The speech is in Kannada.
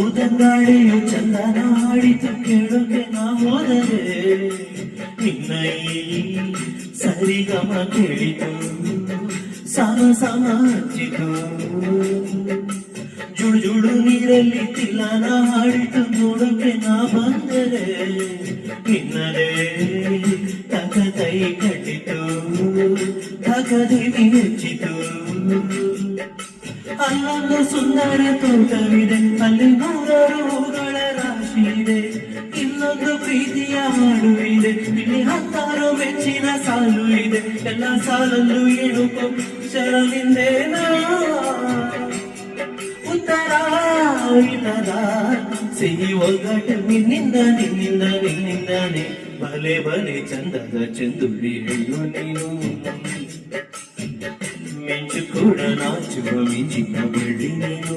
ಉದಂಗಾಳಿಯು ಚಂದನ ಹಾಡಿತು ಕೇಳೋಕೆ ನಾ ಹೋದರೆ ನಿನ್ನ ಈ ಸರಿಗಮ ಕೇಳಿತು ಸಮ ಸಮ ಹಚ್ಚಿತು ಜುಳು ಜುಳು ನೀರಲ್ಲಿ ತಿಲ್ಲನ ಹಾಡಿತು ನೋಡೋಕೆ ನಾ ಬಂದರೆ ನಿನ್ನದೇ ತಕತೈ ಕಟ್ಟಿತು ತಕದಿವಿ ಹೆಚ್ಚಿತು ಅಲ್ಲೊಂದು ಸುಂದರ ತೋಟವಿದೆ ಅಲ್ಲಿ ನೂರಾರು ಹೂಗಳ ರಾಶಿ ಇದೆ ಇಲ್ಲೊಂದು ಪ್ರೀತಿಯ ಹಾಡು ಇದೆ ಇಲ್ಲಿ ಹತ್ತಾರು ಮೆಚ್ಚಿನ ಸಾಲು ಇದೆ ಎಲ್ಲ ಸಾಲಲ್ಲೂ ಏನು ಶರಲಿಂದೇನ ಉತ್ತರ ಇಲ್ಲದ ಸಿಹಿ ಒಗ್ಗಟ್ಟು ನಿನ್ನಿಂದಾನೆ ಬಲೆ ಬಲೆ ಚಂದದ ಚಂದುಳ್ಳಿ ಹೆಣ್ಣು ನೀನು ಮಿಂಚು ಕೂಡ ನಾಚುವ ಮಿಂಚಿನ ಬೆಳ್ಳಿ ನೀನು